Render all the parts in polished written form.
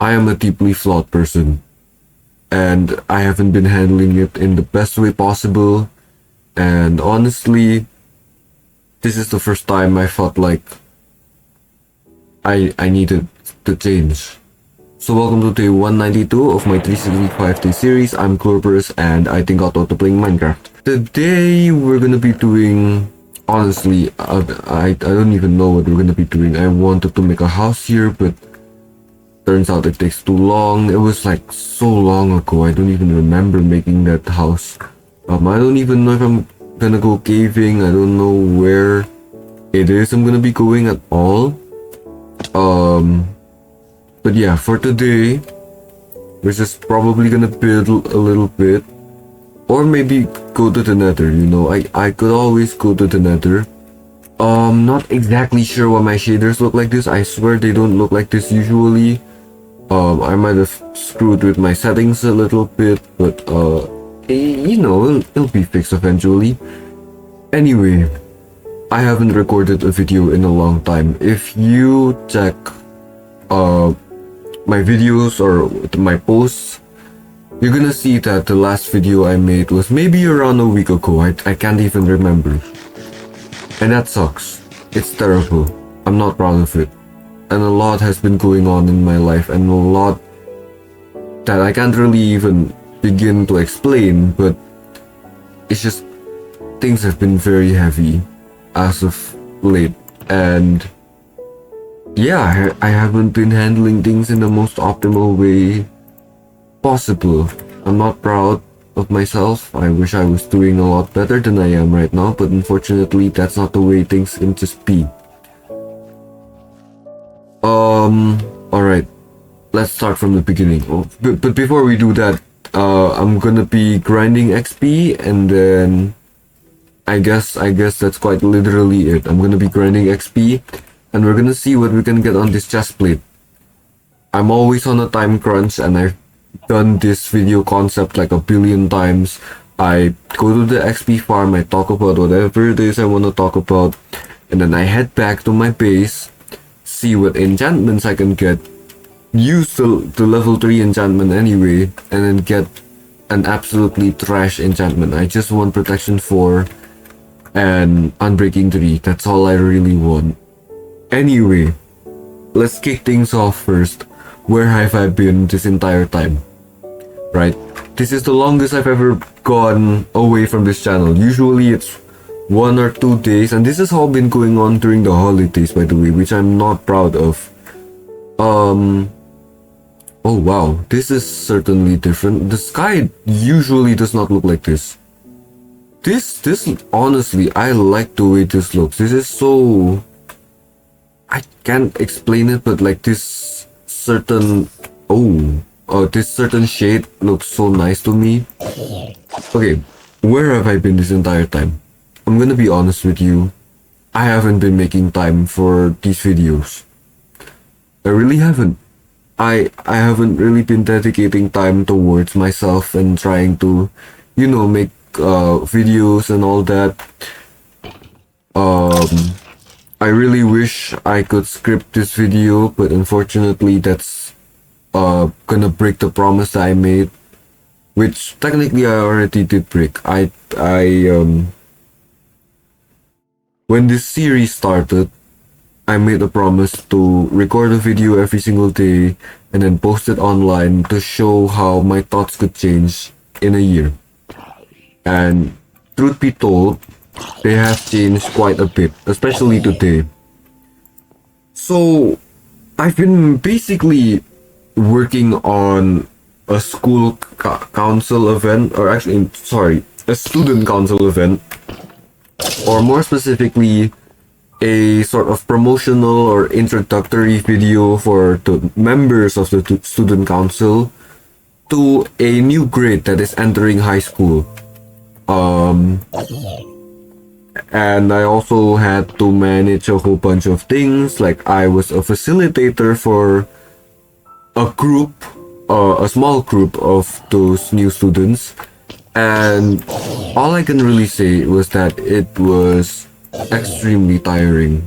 I am a deeply flawed person, and I haven't been handling it in the best way possible. And honestly, this is the first time I felt like I needed to change. So welcome to day 192 of my 365-day series. I'm Glorporous and I think I'll to playing Minecraft. Today we're gonna be doing... Honestly, I don't even know what we're gonna be doing. I wanted to make a house here, but turns out it takes too long. It was like so long ago. I don't even remember making that house. I don't even know if I'm gonna go caving. I don't know where it is I'm gonna be going at all. But yeah, for today, we're just probably gonna build a little bit. Or maybe go to the nether, you know. I could always go to the nether. Not exactly sure why my shaders look like this. I swear they don't look like this usually. I might have screwed with my settings a little bit, but you know, it'll be fixed eventually. Anyway, I haven't recorded a video in a long time. If you check my videos or my posts, you're gonna see that the last video I made was maybe around a week ago. I can't even remember. And that sucks. It's terrible. I'm not proud of it. And a lot has been going on in my life, and a lot that I can't really even begin to explain, but it's just things have been very heavy as of late. And yeah, I haven't been handling things in the most optimal way possible. I'm not proud of myself. I wish I was doing a lot better than I am right now, but unfortunately that's not the way things can just be. Alright, let's start from the beginning. But before we do that, I'm gonna be grinding XP, and then I guess that's quite literally it. I'm gonna be grinding XP, and we're gonna see what we can get on this chest plate. I'm always on a time crunch, and I've done this video concept like a billion times. I go to the XP farm, I talk about whatever it is I want to talk about, and then I head back to my base, see what enchantments I can get, use the level 3 enchantment anyway, and then get an absolutely trash enchantment. I just want protection 4 and unbreaking 3. That's all I really want. Anyway, let's kick things off first. Where have I been this entire time? Right? This is the longest I've ever gone away from this channel. Usually it's 1 or 2 days, and this has all been going on during the holidays, by the way, which I'm not proud of. Oh wow, this is certainly different. The sky usually does not look like this. This honestly, I like the way this looks. This is so... I can't explain it, but like this certain... this certain shade looks so nice to me. Okay, where have I been this entire time? I'm gonna be honest with you. I haven't been making time for these videos. I really haven't. I haven't really been dedicating time towards myself and trying to, you know, make videos and all that. I really wish I could script this video, but unfortunately that's gonna break the promise that I made, which technically I already did break. When this series started, I made a promise to record a video every single day and then post it online to show how my thoughts could change in a year. And truth be told, they have changed quite a bit, especially today. So I've been basically working on a school council event, or actually, sorry, a student council event, or more specifically, a sort of promotional or introductory video for the members of the student council to a new grade that is entering high school. And I also had to manage a whole bunch of things, like I was a facilitator for a group, a small group of those new students, and all I can really say was that it was extremely tiring.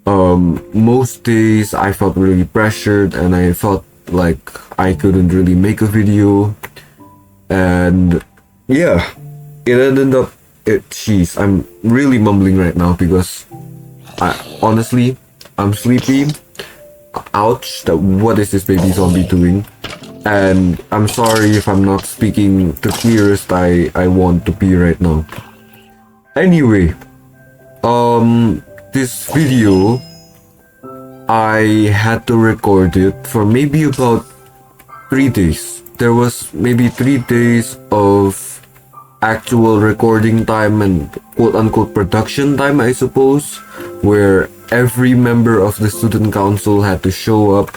Most days I felt really pressured, and I felt like I couldn't really make a video, and yeah, it ended up. Jeez, I'm really mumbling right now because honestly, I'm sleepy. Ouch! What is this baby zombie doing? And I'm sorry if I'm not speaking the clearest I want to be right now. Anyway, this video, I had to record it for maybe about 3 days. There was maybe 3 days of actual recording time and quote-unquote production time, I suppose, where every member of the student council had to show up,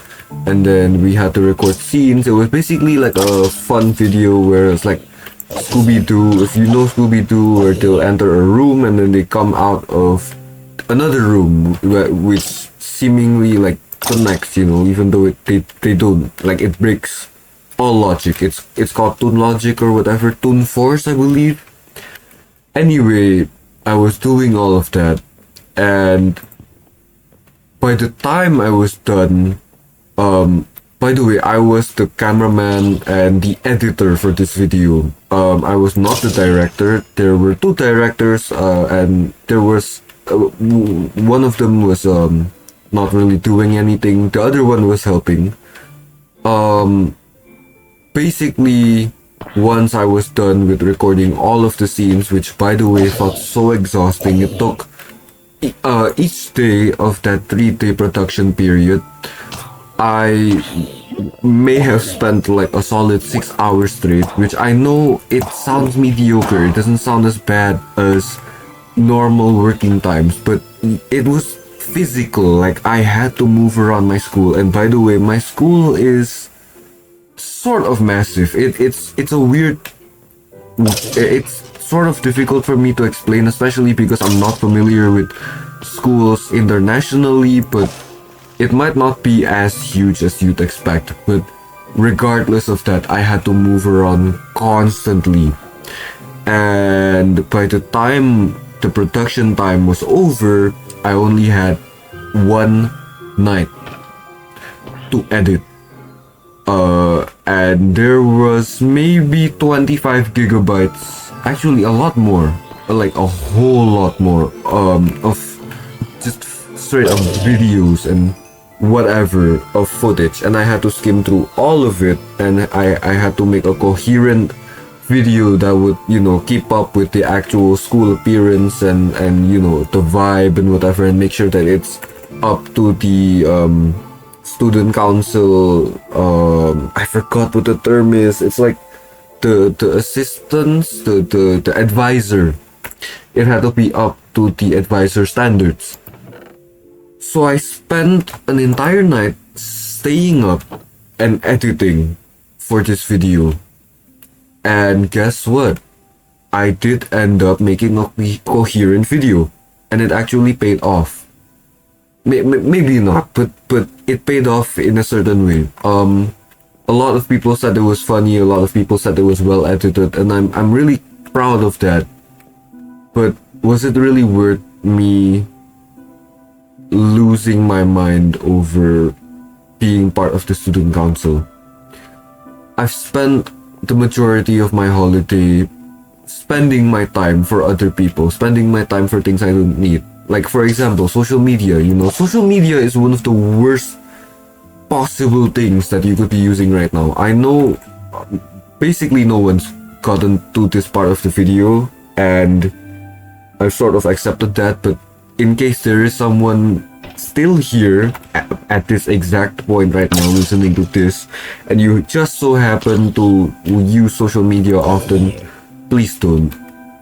and then we had to record scenes. It was basically like a fun video where it's like Scooby-Doo, if you know Scooby-Doo, where they'll enter a room and then they come out of another room which seemingly like connects, you know, even though they don't, like it breaks all logic. It's called Toon Logic or whatever, Toon Force, I believe. Anyway, I was doing all of that, and by the time I was done, by the way, I was the cameraman and the editor for this video. I was not the director. There were two directors, and there was one of them was not really doing anything. The other one was helping. Basically, once I was done with recording all of the scenes, which by the way felt so exhausting, it took each day of that 3-day production period, I may have spent like a solid 6 hours straight, which I know it sounds mediocre. It doesn't sound as bad as normal working times, but it was physical. Like I had to move around my school, and by the way, my school is sort of massive. It's a weird. It's sort of difficult for me to explain, especially because I'm not familiar with schools internationally, but it might not be as huge as you'd expect. But regardless of that, I had to move around constantly. And by the time the production time was over, I only had one night to edit. And there was maybe 25 gigabytes, actually a lot more, like a whole lot more, of just straight up videos and whatever of footage, and I had to skim through all of it, and I had to make a coherent video that would, you know, keep up with the actual school appearance and you know, the vibe and whatever, and make sure that it's up to the student council. I forgot what the term is. It's like the assistants, the advisor. It had to be up to the advisor standards. So I spent an entire night staying up and editing for this video. And guess what? I did end up making a coherent video, and it actually paid off. Maybe not, but it paid off in a certain way. A lot of people said it was funny. A lot of people said it was well edited, and I'm really proud of that. But was it really worth me losing my mind over being part of the student council? I've spent the majority of my holiday spending my time for other people, spending my time for things I don't need. Like, for example, social media. You know, social media is one of the worst possible things that you could be using right now. I know basically no one's gotten to this part of the video, and I've sort of accepted that, but in case there is someone still here at this exact point right now listening to this, and you just so happen to use social media often, please don't.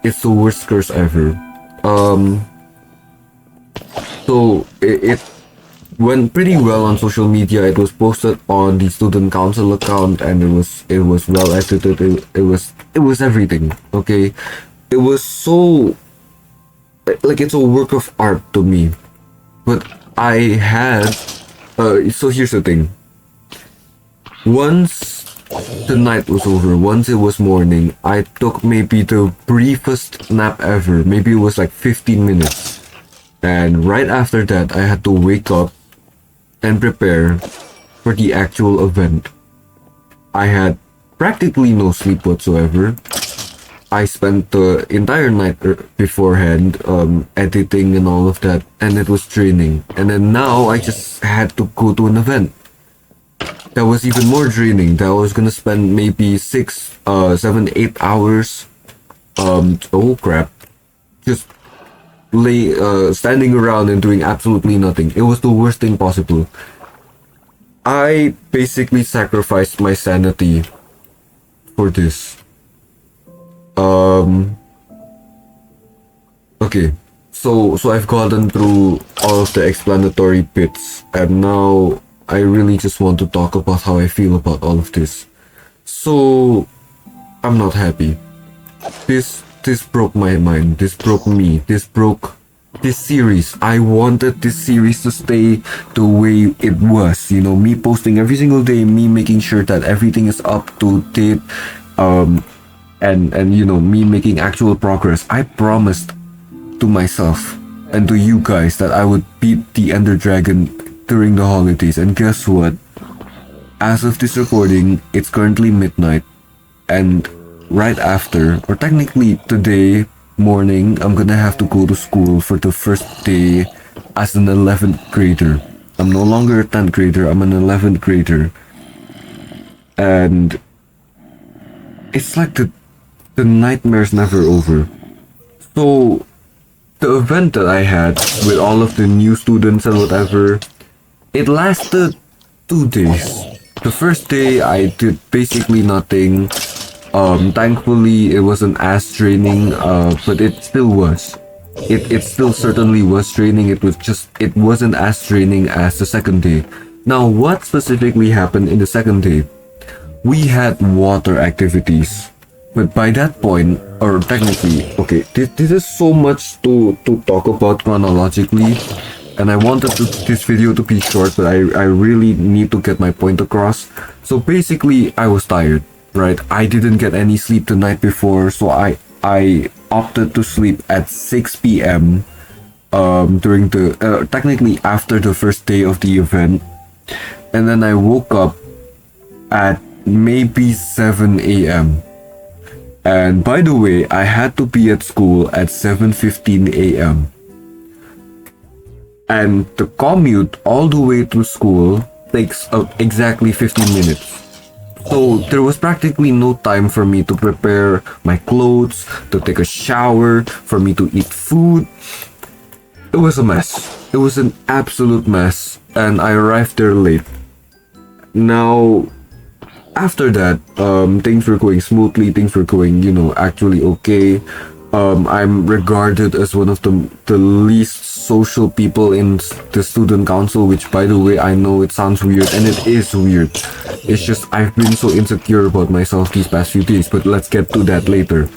It's the worst curse ever. So it went pretty well on social media. It was posted on the student council account, and it was well edited. It was everything. Okay, it was so like it's a work of art to me. But I had so here's the thing. Once the night was over, once it was morning, I took maybe the briefest nap ever. Maybe it was like 15 minutes. And right after that, I had to wake up and prepare for the actual event, I had practically no sleep whatsoever. I spent the entire night beforehand editing and all of that, and it was draining. And then now I just had to go to an event that was even more draining. That I was gonna spend maybe 8 hours. Oh crap! Just standing around and doing absolutely nothing. It was the worst thing possible. I basically sacrificed my sanity for this. Okay. So I've gotten through all of the explanatory bits, and now I really just want to talk about how I feel about all of this. So I'm not happy. This broke my mind. This broke me. This broke this series. I wanted this series to stay the way it was. You know, me posting every single day, me making sure that everything is up to date, and you know, me making actual progress. I promised to myself and to you guys that I would beat the Ender Dragon during the holidays, and guess what? As of this recording, it's currently midnight, and right after, or technically today morning, I'm gonna have to go to school for the first day as an 11th grader. I'm no longer a 10th grader, I'm an 11th grader. And it's like the nightmare's never over. So the event that I had with all of the new students and whatever, it lasted 2 days. The first day I did basically nothing. Thankfully it wasn't as draining, but it still was. It still certainly was draining. It wasn't as draining as the second day. Now, what specifically happened in the second day? We had water activities. But by that point, or technically, okay, this is so much to talk about chronologically, and I wanted this video to be short, but I really need to get my point across. So basically, I was tired, right? I didn't get any sleep the night before, so I opted to sleep at 6 p.m. During the technically after the first day of the event, and then I woke up at maybe 7 a.m. And by the way, I had to be at school at 7:15 a.m. And the commute all the way to school takes exactly 15 minutes. So there was practically no time for me to prepare my clothes, to take a shower, for me to eat food. It was a mess. It was an absolute mess, and I arrived there late. Now, after that, things were going smoothly, things were going, you know, actually okay. I'm regarded as one of the least social people in the student council, which, by the way, I know it sounds weird, and it is weird. It's just I've been so insecure about myself these past few days, but let's get to that later.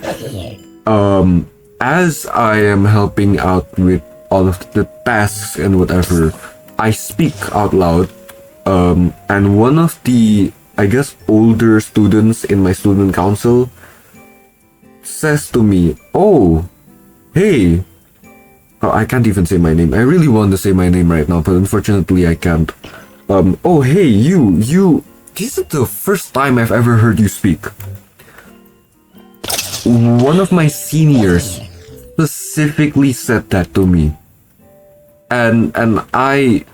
As I am helping out with all of the tasks and whatever, I speak out loud, and one of the, I guess, older students in my student council says to me, "Oh, hey." Oh, I can't even say my name. I really want to say my name right now, but unfortunately I can't. Oh, hey, you. This is the first time I've ever heard you speak. One of my seniors specifically said that to me. And I...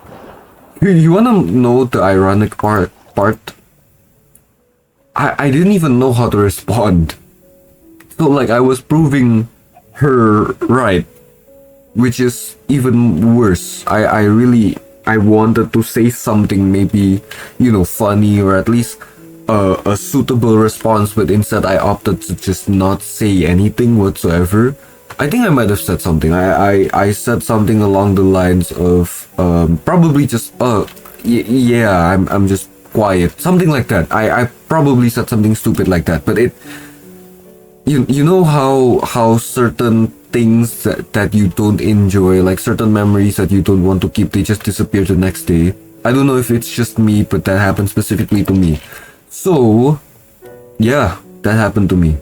You wanna know the ironic part? I didn't even know how to respond. So like I was proving her right, which is even worse. I wanted to say something, maybe, you know, funny, or at least a suitable response, but instead I opted to just not say anything whatsoever. I think I might have said something. I said something along the lines of probably just yeah, I'm just quiet, something like that. I probably said something stupid like that, but it, you know how certain things that you don't enjoy, like certain memories that you don't want to keep, they just disappear the next day. I don't know if it's just me, but that happened specifically to me. So yeah, that happened to me.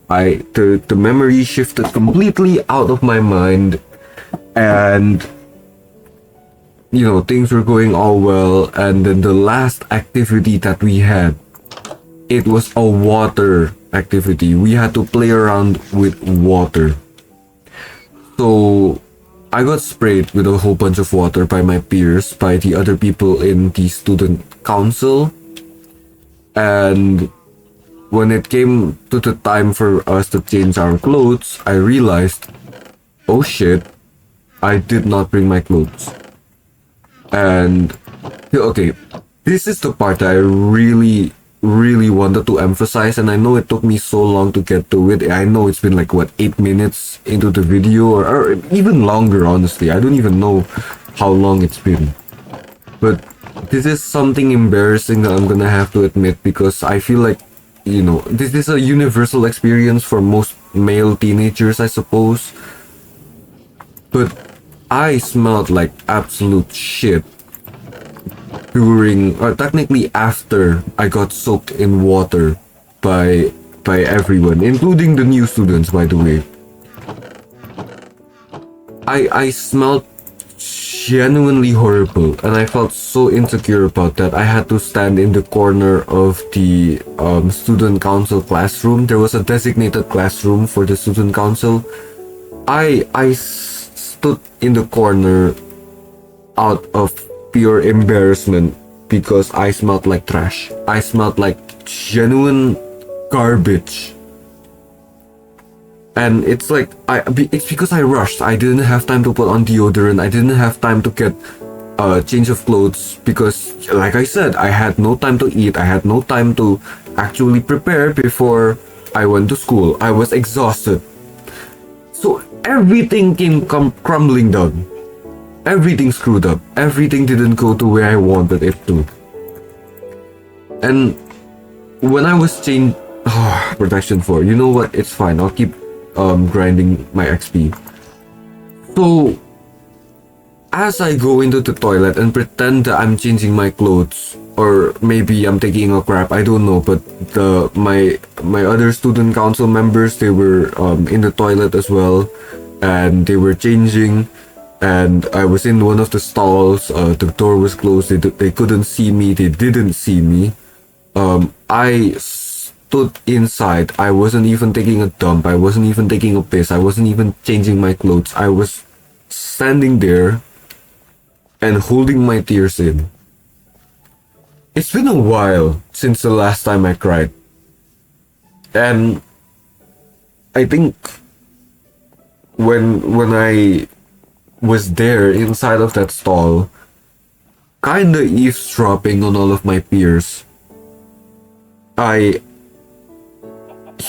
The memory shifted completely out of my mind, and things were going all well, and then the last activity that we had, it was a water activity. We had to play around with water. So I got sprayed with a whole bunch of water by my peers, by the other people in the student council. And when it came to the time for us to change our clothes, I realized, oh shit, I did not bring my clothes. And okay, this is the part that I really, really wanted to emphasize, and I know it took me so long to get to it. I know it's been like, what, 8 minutes into the video, or even longer, honestly. I don't even know how long it's been. But this is something embarrassing that I'm gonna have to admit, because I feel like, this is a universal experience for most male teenagers, I suppose. But I smelled like absolute shit during, or technically after, I got soaked in water by everyone, including the new students, by the way. I smelled genuinely horrible, and I felt so insecure about that. I had to stand in the corner of the student council classroom. There was a designated classroom for the student council. I stood in the corner out of pure embarrassment because I smelled like trash. I smelled like genuine garbage. And it's like, it's because I rushed. I didn't have time to put on deodorant. I didn't have time to get a change of clothes because, like I said, I had no time to eat. I had no time to actually prepare before I went to school. I was exhausted. So everything came crumbling down. Everything screwed up. Everything didn't go to where I wanted it to. And when I was changed, protection 4, you know what? It's fine. I'll keep grinding my XP. So as I go into the toilet and pretend that I'm changing my clothes, or maybe I'm taking a crap, I don't know, but my other student council members, they were in the toilet as well, and they were changing, and I was in one of the stalls. The door was closed. They couldn't see me. They didn't see me. I stood inside. I wasn't even taking a dump. I wasn't even taking a piss. I wasn't even changing my clothes. I was standing there and holding my tears in. It's been a while since the last time I cried. And I think when I was there inside of that stall, kinda eavesdropping on all of my peers,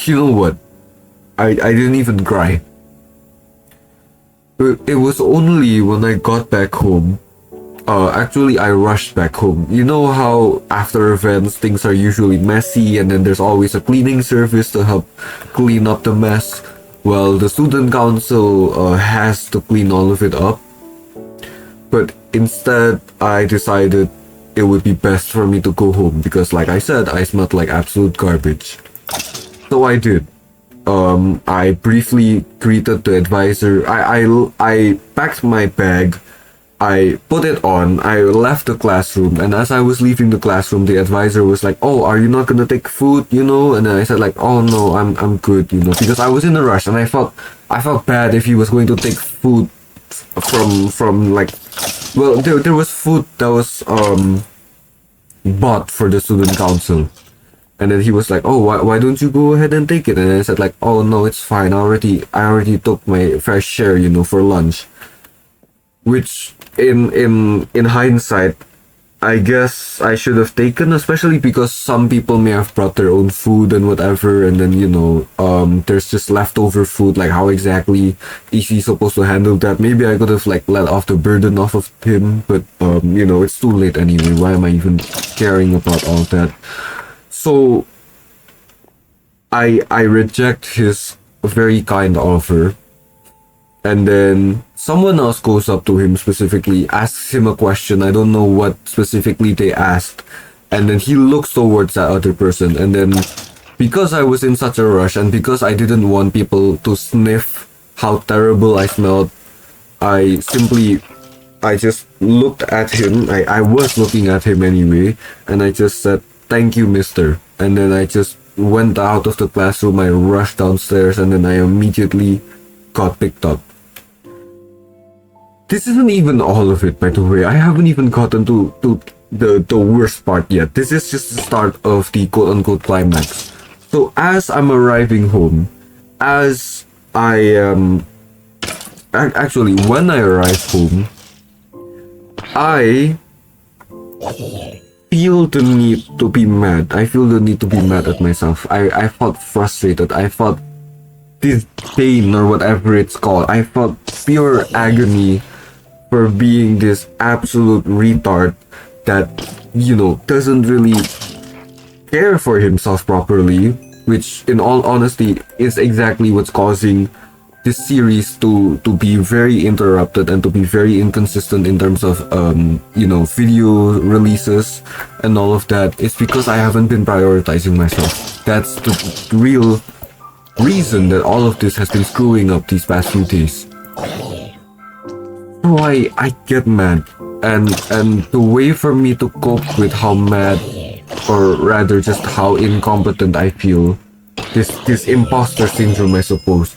you know what? I didn't even cry. It was only when I got back home. Actually, I rushed back home. You know how after events things are usually messy, and then there's always a cleaning service to help clean up the mess. Well, the student council has to clean all of it up. But instead, I decided it would be best for me to go home because, like I said, I smelled like absolute garbage. So I did. I briefly greeted the advisor. I packed my bag. I put it on. I left the classroom, and as I was leaving the classroom, the advisor was like, "Oh, are you not gonna take food? You know?" And then I said like, "Oh no, I'm good, you know," because I was in a rush, and I felt bad if he was going to take food from like, well, there was food that was bought for the student council. And then he was like, "Oh, why don't you go ahead and take it?" And I said like, "Oh no, it's fine. I already took my fair share, you know, for lunch." Which in hindsight, I guess I should have taken, especially because some people may have brought their own food and whatever, and then there's just leftover food. Like, how exactly is he supposed to handle that? Maybe I could have like let off the burden off of him, but it's too late anyway. Why am I even caring about all that? So I reject his very kind offer, and then someone else goes up to him specifically, asks him a question. I don't know what specifically they asked, and then he looks towards that other person, and then because I was in such a rush and because I didn't want people to sniff how terrible I smelled, I simply I just looked at him. I was looking at him anyway, and I just said, "Thank you, mister." And then I just went out of the classroom. I rushed downstairs, and then I immediately got picked up. This isn't even all of it, by the way. I haven't even gotten to the worst part yet. This is just the start of the quote unquote climax. So as I'm arriving home, as I actually when I arrive home, I feel the need to be mad. I feel the need to be mad at myself. I felt frustrated. I felt disdain or whatever it's called. I felt pure agony for being this absolute retard that, doesn't really care for himself properly, which in all honesty is exactly what's causing this series to be very interrupted and to be very inconsistent in terms of video releases and all of that. It's because I haven't been prioritizing myself. That's the real reason that all of this has been screwing up these past few days. So I get mad, and the way for me to cope with how mad, or rather just how incompetent I feel, this imposter syndrome I suppose,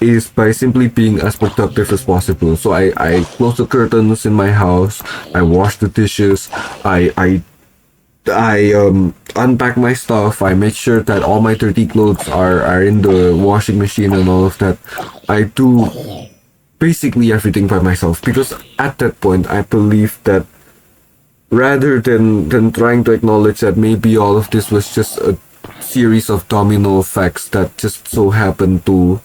is by simply being as productive as possible. So I close the curtains in my house, I wash the dishes, I unpack my stuff, I make sure that all my dirty clothes are in the washing machine and all of that. I do basically everything by myself, because at that point I believe that rather than trying to acknowledge that maybe all of this was just a series of domino effects that just so happened to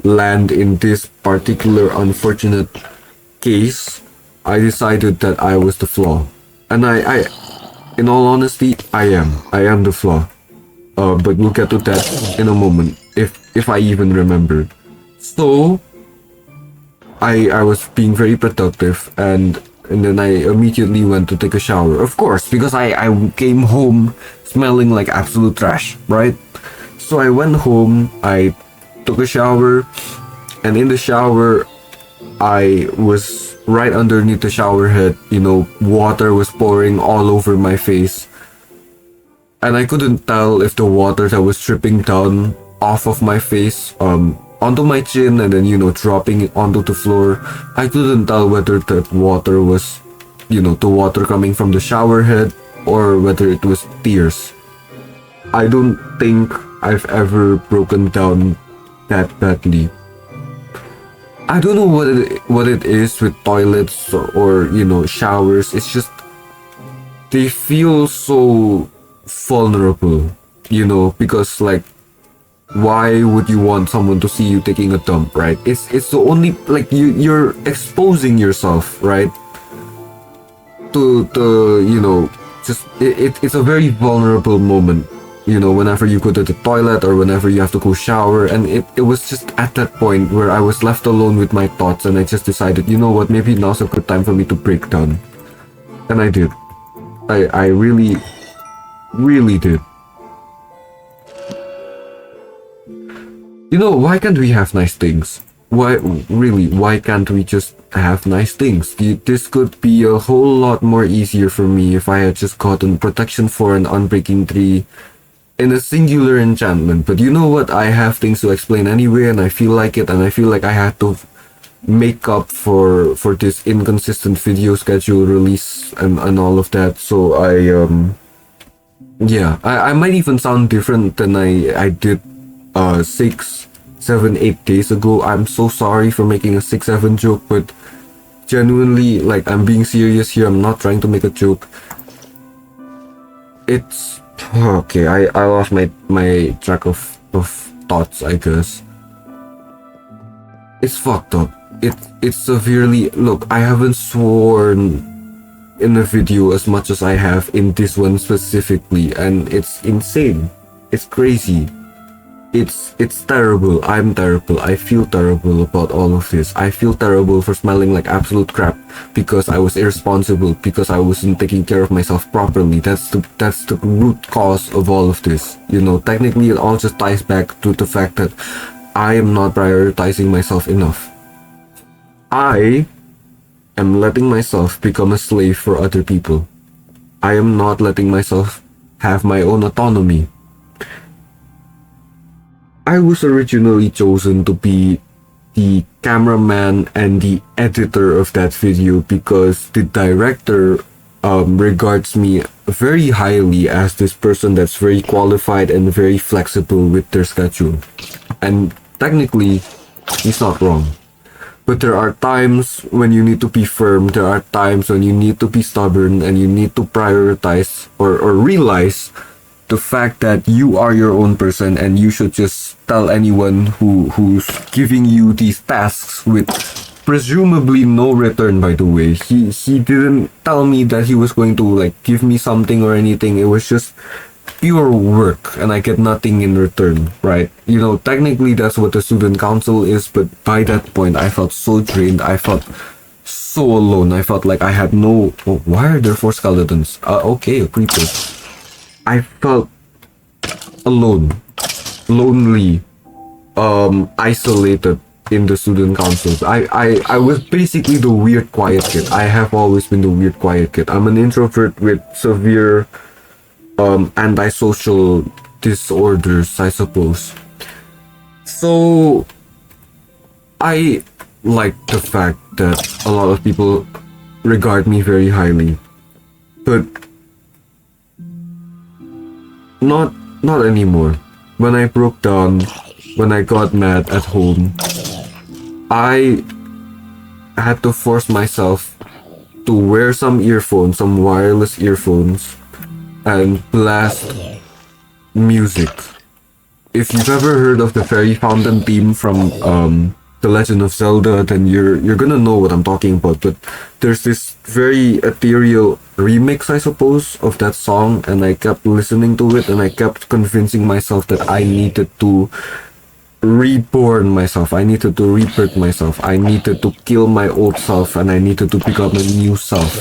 land in this particular unfortunate case, I decided that I was the flaw. And I in all honesty, I am the flaw. But we'll get to that in a moment, if I even remember. So I was being very productive, and then I immediately went to take a shower. Of course, because I came home smelling like absolute trash, right? So I went home, I took a shower, and in the shower, I was right underneath the shower head. Water was pouring all over my face. And I couldn't tell if the water that was dripping down off of my face, onto my chin and then, dropping onto the floor. I couldn't tell whether that water was, the water coming from the shower head or whether it was tears. I don't think I've ever broken down that badly. I don't know what it is with toilets or showers. It's just they feel so vulnerable, because like, why would you want someone to see you taking a dump, right? It's the only, like, you're exposing yourself, right? To just it's a very vulnerable moment, whenever you go to the toilet or whenever you have to go shower. And it was just at that point where I was left alone with my thoughts, and I just decided, you know what, maybe now's a good time for me to break down. And I did. I really did. Why can't we have nice things? Why can't we just have nice things? This could be a whole lot more easier for me if I had just gotten protection for an unbreaking 3 in a singular enchantment. But you know what? I have things to explain anyway, and I feel like it, and I feel like I had to make up for this inconsistent video schedule release and all of that. So I might even sound different than I did 6, 7, 8 days ago. I'm so sorry for making a 6-7 joke, but genuinely, like, I'm being serious here. I'm not trying to make a joke. It's okay. I lost my track of thoughts, I guess. It's fucked up. It's severely, look, I haven't sworn in a video as much as I have in this one specifically, and it's insane. It's crazy. It's terrible. I'm terrible. I feel terrible about all of this. I feel terrible for smelling like absolute crap because I was irresponsible, because I wasn't taking care of myself properly. That's the root cause of all of this. Technically it all just ties back to the fact that I am not prioritizing myself enough. I am letting myself become a slave for other people. I am not letting myself have my own autonomy. I was originally chosen to be the cameraman and the editor of that video because the director regards me very highly as this person that's very qualified and very flexible with their schedule. And technically, he's not wrong. But there are times when you need to be firm, there are times when you need to be stubborn, and you need to prioritize or realize the fact that you are your own person and you should just tell anyone who's giving you these tasks with presumably no return. By the way, he didn't tell me that he was going to like give me something or anything. It was just pure work and I get nothing in return, right? You know, technically that's what the student council is, but by that point I felt so drained. I felt so alone. I felt like I had no... Oh, why are there 4 skeletons? Okay, a creeper. I felt alone, lonely, isolated in the student councils. I was basically the weird quiet kid. I have always been the weird quiet kid. I'm an introvert with severe antisocial disorders, I suppose. So I like the fact that a lot of people regard me very highly, but not anymore. When I broke down, when I got mad at home, I had to force myself to wear some earphones, some wireless earphones, and blast music. If you've ever heard of the Fairy Fountain theme from The Legend of Zelda, then you're gonna know what I'm talking about. But there's this very ethereal remix, I suppose, of that song, and I kept listening to it, and I kept convincing myself that I needed to reborn myself. I needed to rebirth myself. I needed to kill my old self, and I needed to become a new self.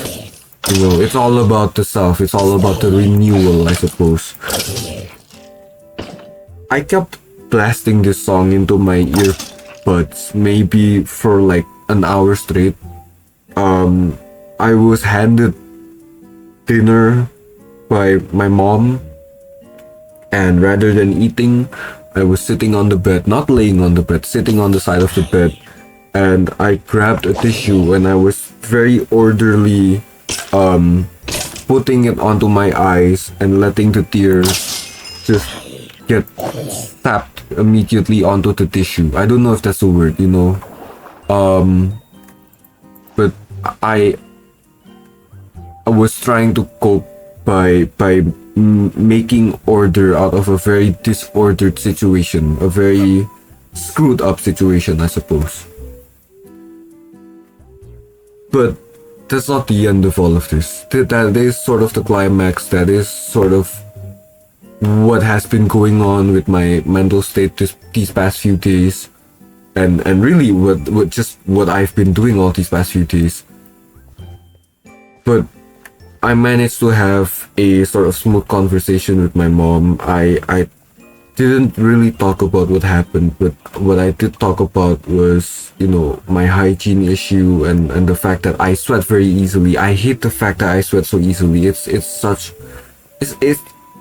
You know, it's all about the self. It's all about the renewal, I suppose. I kept blasting this song into my earbuds, maybe for like an hour straight. I was handed dinner by my mom, and rather than eating, I was sitting on the bed, not laying on the bed, sitting on the side of the bed, and I grabbed a tissue and I was very orderly putting it onto my eyes and letting the tears just get tapped immediately onto the tissue. I don't know if that's a word, you know. But I was trying to cope by making order out of a very disordered situation, a very screwed up situation, I suppose. But that's not the end of all of this. That is sort of the climax. That is sort of what has been going on with my mental state these past few days, and really what I've been doing all these past few days. But I managed to have a sort of smooth conversation with my mom. I didn't really talk about what happened, but what I did talk about was, you know, my hygiene issue and the fact that I sweat very easily. I hate the fact that I sweat so easily. It's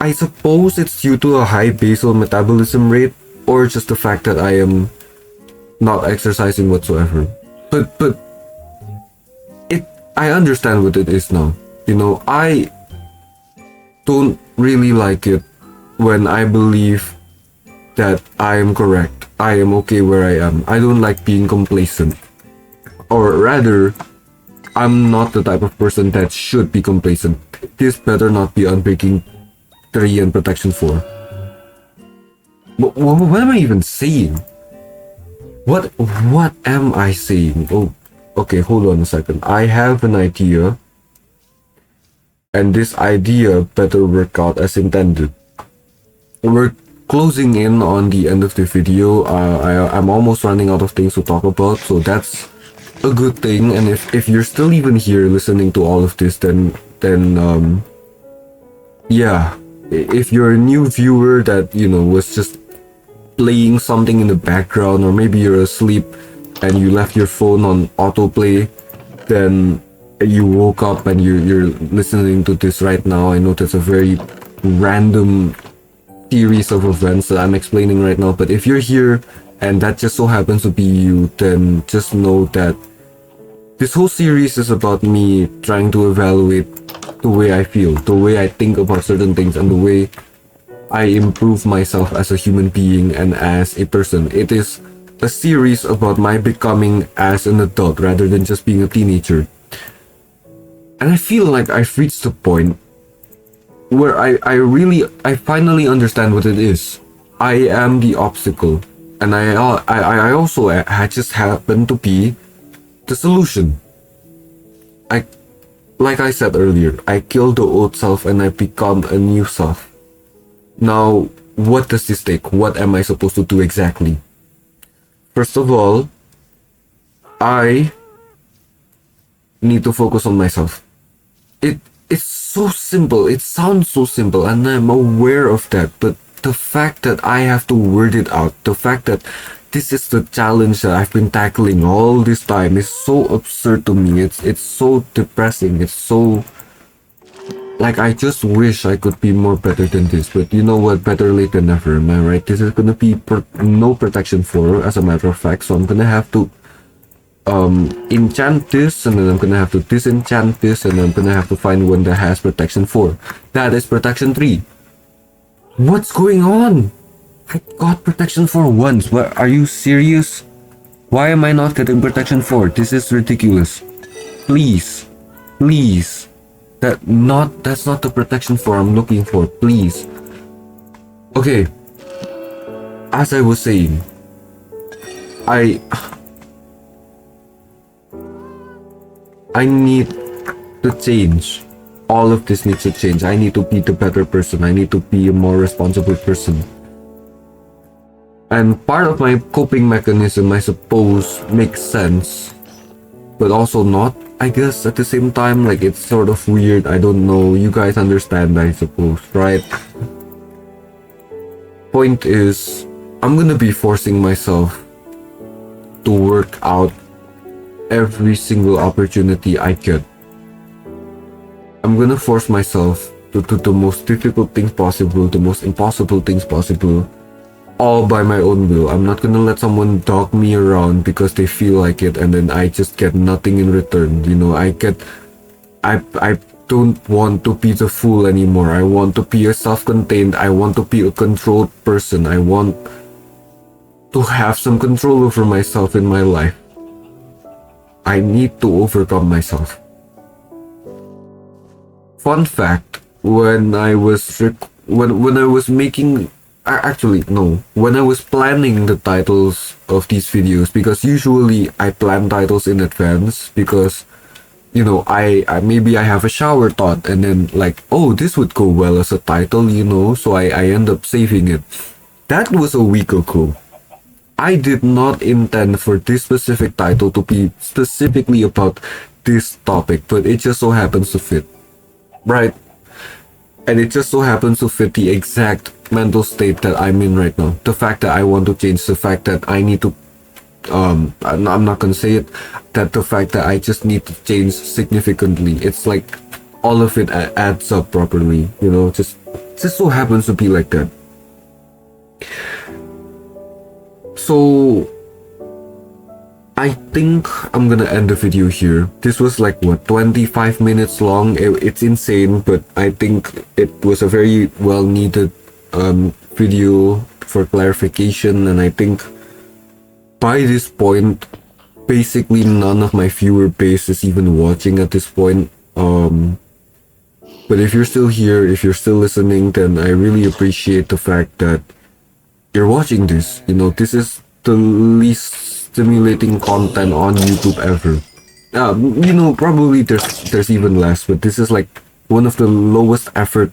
I suppose it's due to a high basal metabolism rate, or just the fact that I am not exercising whatsoever. But I understand what it is now. You know, I don't really like it when I believe that I am correct. I am okay where I am. I don't like being complacent. Or rather, I'm not the type of person that should be complacent. This better not be Unbreaking 3 and Protection 4. What am I even saying? What am I saying? Oh, okay, hold on a second. I have an idea. And this idea better work out as intended. We're closing in on the end of the video. I'm almost running out of things to talk about, so that's a good thing. And if you're still even here listening to all of this, then yeah, if you're a new viewer that, you know, was just playing something in the background, or maybe you're asleep and you left your phone on autoplay, then you woke up and you're listening to this right now. I know that's a very random series of events that I'm explaining right now, but if you're here and that just so happens to be you, then just know that this whole series is about me trying to evaluate the way I feel, the way I think about certain things, and the way I improve myself as a human being and as a person. It is a series about my becoming as an adult rather than just being a teenager. And I feel like I've reached the point where I finally understand what it is. I am the obstacle, and I also I just happen to be the solution. I, like I said earlier, I kill the old self and I become a new self. Now, what does this take? What am I supposed to do exactly? First of all, I need to focus on myself. It's so simple. It sounds so simple, and I'm aware of that. But the fact that I have to word it out, the fact that this is the challenge that I've been tackling all this time is so absurd to me. It's so depressing. It's so like I just wish I could be more better than this. But you know what? Better late than never. Am I right? This is gonna be no protection 4, as a matter of fact. So I'm gonna have to enchant this, and then I'm gonna have to disenchant this, and I'm gonna have to find one that has protection 4. That is protection 3. What's going on? I got protection 4 once. What? Are you serious? Why am I not getting protection 4? This is ridiculous. Please. Please. That's not the protection 4 I'm looking for. Please. Okay. As I was saying, I need to change. All of this needs to change. I need to be the better person. I need to be a more responsible person. And part of my coping mechanism, I suppose, makes sense, but also not, I guess, at the same time. Like, it's sort of weird. I don't know. You guys understand, I suppose, right? Point is, I'm gonna be forcing myself to work out every single opportunity I get. I'm gonna force myself to do the most difficult things possible, the most impossible things possible, all by my own will. I'm not gonna let someone dog me around because they feel like it, and then I just get nothing in return. You know, I don't want to be the fool anymore. I want to be a self-contained, I want to be a controlled person. I want to have some control over myself in my life. I need to overcome myself. Fun fact, when I was when I was making, actually no, when I was planning the titles of these videos, because usually I plan titles in advance, because you know, I maybe I have a shower thought, and then like, oh, this would go well as a title, you know, so I end up saving it. That was a week ago. I did not intend for this specific title to be specifically about this topic, but it just so happens to fit. Right? And it just so happens to fit the exact mental state that I'm in right now. The fact that I want to change, the fact that I need to, I'm not gonna say it, that the fact that I just need to change significantly. It's like all of it adds up properly, you know, just so happens to be like that. So I think I'm gonna end the video here. This was like, what, 25 minutes long? It's insane, but I think it was a very well needed video for clarification, and I think by this point, basically none of my viewer base is even watching at this point. But if you're still here, if you're still listening, then I really appreciate the fact that you're watching this. You know, this is the least stimulating content on YouTube ever. You know, probably there's even less, but this is like one of the lowest effort,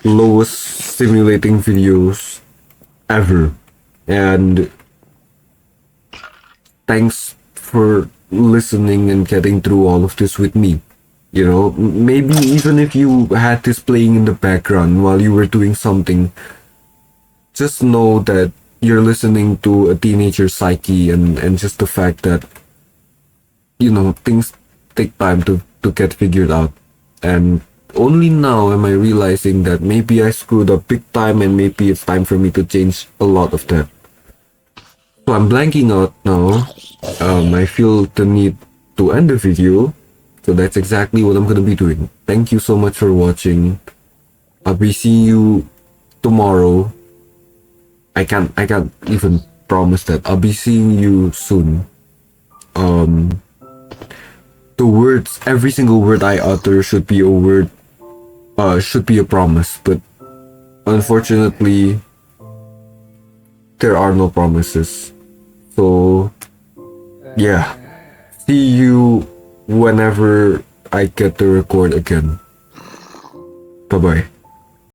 lowest stimulating videos ever. And thanks for listening and getting through all of this with me. You know, maybe even if you had this playing in the background while you were doing something, just know that you're listening to a teenager's psyche, and just the fact that, you know, things take time to get figured out. And only now am I realizing that maybe I screwed up big time and maybe it's time for me to change a lot of that. So I'm blanking out now. I feel the need to end the video. So that's exactly what I'm gonna be doing. Thank you so much for watching. I'll be seeing you tomorrow. I can't even promise that. I'll be seeing you soon. Um the words, every single word I utter should be a word, should be a promise, but unfortunately there are no promises. So yeah, see you whenever I get to record again. Bye bye.